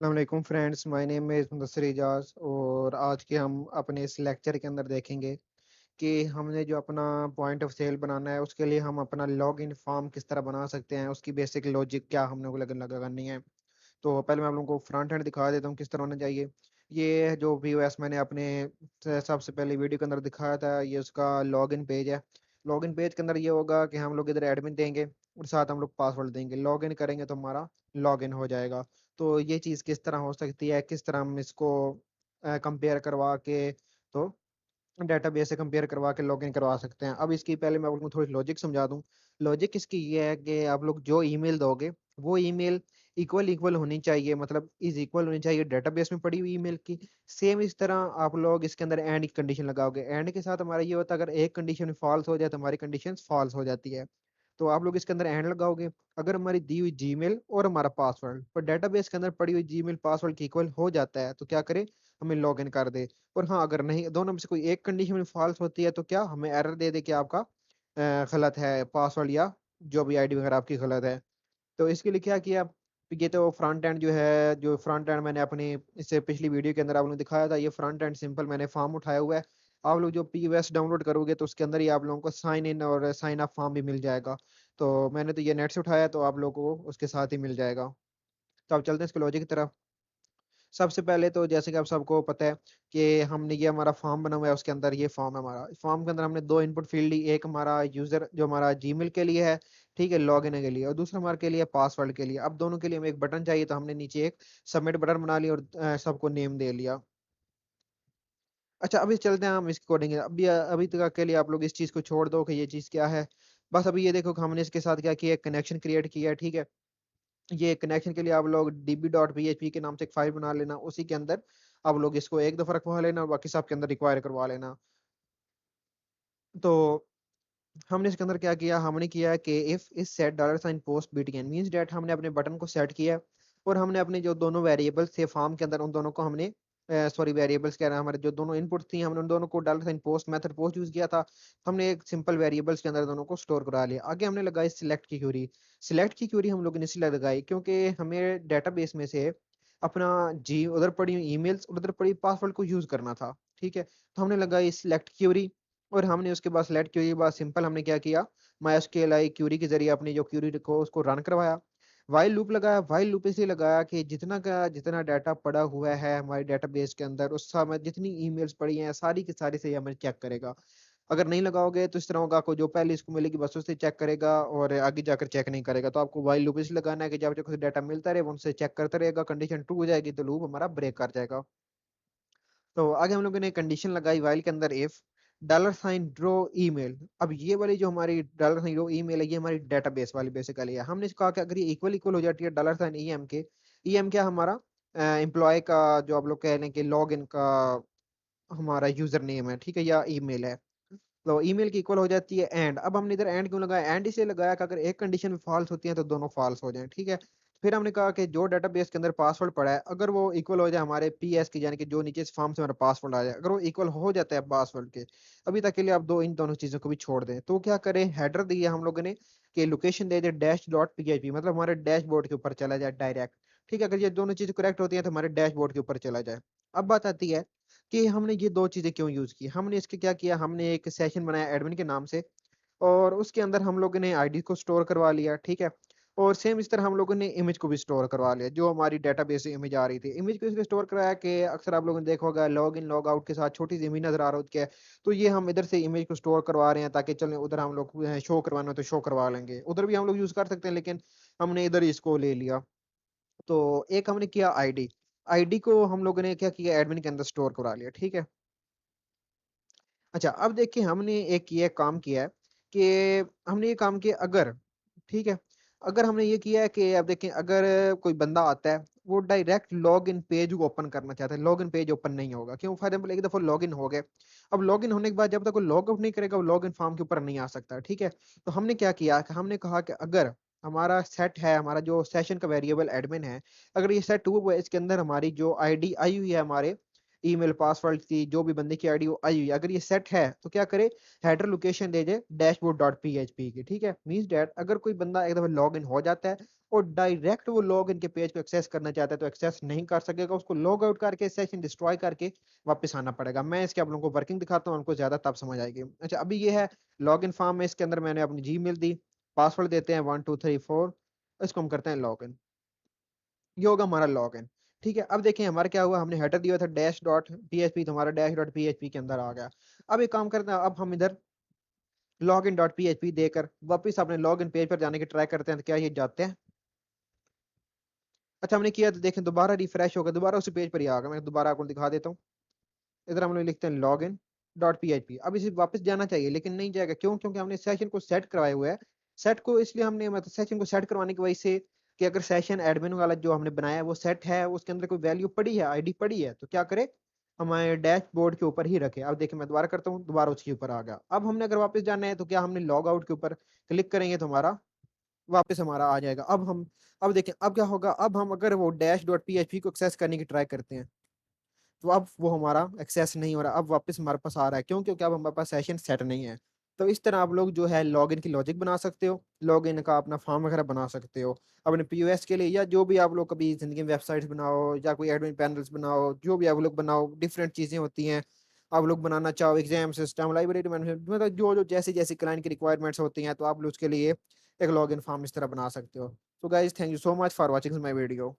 अस्सलाम friends, my name is Mudassir Ejaz. और आज के हम अपने इस लेक्चर के अंदर देखेंगे कि हमने जो अपना पॉइंट ऑफ सेल बनाना है उसके लिए हम अपना लॉग इन फॉर्म किस तरह बना सकते हैं, उसकी बेसिक लॉजिक क्या हमने को लगा करनी है। तो पहले मैं आप लोगों को फ्रंट एंड दिखा देता हूँ किस तरह होना चाहिए। ये जो वीओएस मैंने अपने सबसे पहले वीडियो के अंदर दिखाया था, ये उसका लॉगिन पेज है। लॉगिन पेज के अंदर ये होगा कि हम लोग इधर एडमिन देंगे और साथ हम लोग पासवर्ड देंगे, लॉगिन करेंगे तो हमारा लॉगिन हो जाएगा। तो ये चीज़ किस तरह हो सकती है, किस तरह हम इसको कंपेयर करवा के, तो डेटाबेस से कंपेयर करवा के लॉगिन करवा सकते हैं। अब इसकी पहले मैं आपको थोड़ी लॉजिक समझा दूं। लॉजिक इसकी ये है कि आप लोग जो ईमेल दोगे वो ईमेल इक्वल इक्वल होनी चाहिए, मतलब इज इक्वल होनी चाहिए डेटाबेस में पड़ी हुई ईमेल की। सेम इस तरह आप लोग इसके अंदर एंड की कंडीशन लगाओगे। एंड के साथ हमारा ये होता है, अगर एक कंडीशन फॉल्स हो जाए तो हमारी कंडीशन फॉल्स हो जाती है। तो आप लोग इसके अंदर एंड लगाओगे। अगर हमारी दी हुई जीमेल और हमारा पासवर्ड पर डेटाबेस के अंदर पड़ी हुई जीमेल पासवर्ड की इक्वल हो जाता है तो क्या करें, हमें लॉग इन कर दे। और हाँ, अगर नहीं, दोनों में से कोई एक कंडीशन में फॉल्स होती है तो क्या हमें एरर दे दे कि आपका गलत है पासवर्ड, या जो भी आईडी वगैरह आपकी गलत है। तो इसके लिए क्या किया, ये तो फ्रंट एंड जो है, जो फ्रंट एंड मैंने अपनी इससे पिछली वीडियो के अंदर आपने दिखाया था, ये फ्रंट एंड सिंपल मैंने फॉर्म उठाया हुआ है। आप लोग जो पीओएस डाउनलोड करोगे तो उसके अंदर ही आप लोगों को साइन इन और साइन अप फॉर्म भी मिल जाएगा। तो मैंने तो ये नेट से उठाया, तो आप लोगों को उसके साथ ही मिल जाएगा। तो अब चलते हैं इसके लॉजिक की तरफ। सबसे पहले तो जैसे कि आप सबको पता है कि हमने ये हमारा फॉर्म बना हुआ है, उसके अंदर ये फॉर्म है हमारा। फॉर्म के अंदर हमने दो इनपुट फील्ड ली, एक हमारा यूजर जो हमारा जीमेल के लिए है, ठीक है, लॉगिन के लिए, और दूसरा हमारे के लिए पासवर्ड के लिए। अब दोनों के लिए हमें एक बटन चाहिए, तो हमने नीचे एक सबमिट बटन बना लिया और सबको नेम दे लिया। अच्छा, अभी चलते हैं हम इसके अकॉर्डिंग। अभी अभी तक के लिए आप लोग इस चीज को छोड़ दो कि ये चीज क्या है। बस अभी ये देखो कि हमने इसके साथ क्या किया, कनेक्शन क्रिएट किया है, ठीक है। ये कनेक्शन के लिए आप लोग db.php के नाम से एक फाइल बना लेना, उसी के अंदर आप लोग इसको एक दफा रखवा लेना और बाकी सब के अंदर रिक्वायर करवा लेना। तो हमने इसके अंदर क्या किया, हमने किया कि if is set dollar sign post btn means date, हमने अपने बटन को सेट किया और हमने अपने जो दोनों वेरिएबल्स थे फॉर्म के अंदर उन दोनों को हमने, सॉरी वेरिएबल्स कह रहे हैं, हमारे जो दोनों इनपुट थी हमने उन दोनों को dollar sign post method post use किया था। हमने एक सिंपल वेरिएबल्स के अंदर दोनों को स्टोर करा लिया। आगे हमने लगाई सिलेक्ट की क्यूरी। सिलेक्ट की क्यूरी हम लोग ने इसलिए लगाई क्योंकि हमें डेटाबेस में से अपना जी उधर पड़ी ईमेल्स और उधर पड़ी पासवर्ड को यूज करना था, ठीक है। तो हमने लगाई सिलेक्ट क्यूरी और हमने उसके बाद सेलेक्ट क्यूरी के बाद सिंपल हमने क्या किया, MySQL क्यूरी के जरिए अपनी जो क्यूरी को उसको रन करवाया। वाइल लूप लगाया। वाइल लूप इसलिए लगाया कि जितना का जितना डाटा पड़ा हुआ है हमारे डेटाबेस के अंदर, उस समय जितनी ईमेल्स पड़ी हैं सारी की सारी से हमें चेक करेगा। अगर नहीं लगाओगे तो इस तरह होगा, को जो पहले इसको मिलेगी बस उससे चेक करेगा और आगे जाकर चेक नहीं करेगा। तो आपको वाइल लूप इसलिए लगाना है कि जब जब डाटा मिलता रहे वो उनसे चेक करता रहेगा, कंडीशन ट्रू हो जाएगी तो लूप हमारा ब्रेक कर जाएगा। तो आगे हम लोगों ने कंडीशन लगाई वाइल के अंदर, if dollar sign draw email. अब ये वाली जो हमारी डॉलर साइन ड्रॉ ईमेल है ये हमारी डेटाबेस वाली बेसिकली है। हमने इसको कहा कि अगर ये इक्वल इक्वल हो जाती है डॉलर साइन ईएम के, ईएम क्या हमारा एम्प्लॉय का, जो आप लोग कह रहे हैं कि लॉग इन का हमारा यूजर नेम है, ठीक है, या ईमेल है, तो ईमेल की इक्वल हो जाती है एंड। अब हमने इधर एंड क्यों लगाया, एंड इसलिए लगाया कि अगर एक कंडीशन फॉल्स होती है तो दोनों फॉल्स हो जाएं, ठीक है। फिर हमने कहा कि जो डेटाबेस के अंदर पासवर्ड पड़ा है अगर वो इक्वल हो जाए हमारे पीएस की, यानी कि जो नीचे इस फॉर्म से हमारा पासवर्ड आ जाए, अगर वो इक्वल हो जाता है पासवर्ड के, अभी तक के लिए आप दो इन दोनों चीजों को भी छोड़ दें, तो क्या करें, हेडर दिया हम लोगों ने कि लोकेशन दे दे dash.php, मतलब हमारे डैशबोर्ड के ऊपर चला जाए डायरेक्ट, ठीक है। अगर ये दोनों चीजें करेक्ट होती हैं तो हमारे डैशबोर्ड के ऊपर चला जाए। अब बात आती है कि हमने ये दो चीजें क्यों यूज की। हमने इसके क्या किया, हमने एक सेशन बनाया एडमिन के नाम से और उसके अंदर हम लोगों ने आईडी को स्टोर करवा लिया, ठीक है। और सेम इस तरह हम लोगों ने इमेज को भी स्टोर करवा लिया, जो हमारी डेटाबेस से इमेज आ रही थी। इमेज को इसलिए स्टोर कराया कि अक्सर आप लोगों ने देखा होगा लॉग इन लॉग आउट के साथ छोटी सी इमेज नजर आ रही है। तो ये हम इधर से इमेज को स्टोर करवा रहे हैं ताकि चलें उधर हम लोग शो करवाना हो तो शो करवा लेंगे, उधर भी हम लोग यूज कर सकते हैं, लेकिन हमने इधर इसको ले लिया। तो एक हमने किया आईडी। आईडी को हम लोगों ने क्या किया, एडमिन के अंदर स्टोर करा लिया, ठीक है। अच्छा, अब देखिए हमने एक ये काम किया है कि हमने ये काम किया, अगर, ठीक है, अगर हमने ये किया है कि अब देखें अगर कोई बंदा आता है वो डायरेक्ट लॉग इन पेज को ओपन करना चाहता है, लॉग इन पेज ओपन नहीं होगा, क्यों, फॉर एग्जाम्पल एक दफा लॉग इन हो गए, अब लॉग इन होने के बाद जब तक वो लॉग आउट नहीं करेगा वो लॉग इन फॉर्म के ऊपर नहीं आ सकता, ठीक है। तो हमने क्या किया कि हमने कहा कि अगर हमारा सेट है, हमारा जो सेशन का वेरिएबल एडमिन है, अगर ये सेट हुआ है, इसके अंदर हमारी जो आईडी आई हुई है, हमारे ईमेल पासवर्ड की जो भी बंदे की आईडी वो आई हुई है, अगर ये सेट है तो क्या करे, हेडर लोकेशन दे दे डैशबोर्ड डॉट पीएचपी की, ठीक है। मींस डैट अगर कोई बंदा एक दफा लॉग इन हो जाता है और डायरेक्ट वो लॉग इन के पेज को एक्सेस करना चाहता है तो एक्सेस नहीं कर सकेगा, उसको लॉग आउट करके सेशन डिस्ट्रॉय करके वापस आना पड़ेगा। मैं इसके आप लोगों को वर्किंग दिखाता हूँ, उनको ज्यादा तब समझ आएगी। अच्छा, अभी ये है लॉग इन फॉर्म में, इसके अंदर मैंने अपनी जीमेल दी, पासवर्ड देते हैं 1234, इसको हम करते हैं लॉग इन। ये होगा हमारा लॉग इन। ठीक है, अब देखें हमारा क्या हुआ, हमने हेडर दिया था डैश डॉट पीएचपी, तो हमारा डैश डॉट पीएचपी के अंदर आ गया। अब एक काम करते हैं, अब हम इधर लॉग इन डॉट पीएचपी देकर वापस अपने लॉग इन पेज पर जाने की ट्राई करते हैं, तो क्या ये जाते हैं? अच्छा, हमने किया तो देखें दोबारा रिफ्रेश होगा, दोबारा उसी पेज पर ही आ गया। मैं दोबारा आपको दिखा देता हूँ। इधर हम लोग लिखते हैं log in dot P H P. अब इसे वापस जाना चाहिए लेकिन नहीं जाएगा, क्यों? क्योंकि हमने सेशन को सेट करवाए हुए है। सेट को इसलिए हमने, मतलब सेशन को सेट करवाने की वजह से कि अगर सेशन एडमिन वाला जो हमने बनाया है वो सेट है, उसके अंदर कोई वैल्यू पड़ी है, आईडी पड़ी है, तो क्या करे, हमारे डैशबोर्ड के ऊपर ही रखे। अब देखिए मैं दोबारा करता हूँ, दोबारा उसके ऊपर आ गया। अब हमने अगर वापस जाना है तो क्या, हमने लॉग आउट के ऊपर क्लिक करेंगे तो हमारा वापस हमारा आ जाएगा। अब देखें अब क्या होगा, अब हम अगर वो dash dot P H P को एक्सेस करने की ट्राई करते हैं तो अब वो हमारा एक्सेस नहीं हो रहा, अब वापस हमारे पास आ रहा है। क्यों? क्योंकि अब हमारे पास सेशन सेट नहीं है। तो इस तरह आप लोग जो है लॉगिन की लॉजिक बना सकते हो, लॉगिन का अपना फॉर्म वगैरह बना सकते हो अपने पीओएस के लिए, या जो भी आप लोग कभी जिंदगी में वेबसाइट्स बनाओ या कोई एडमिन पैनल्स बनाओ, जो भी आप लोग बनाओ, डिफरेंट चीज़ें होती हैं आप लोग बनाना चाहो, एग्जाम सिस्टम, लाइब्रेरी मैनेजमेंट, मतलब जो जो जैसी जैसी क्लाइंट की रिक्वायरमेंट्स होती हैं, तो आप लोग उसके लिए एक लॉगिन फॉर्म इस तरह बना सकते हो। तो guys thank you so much for watching my video.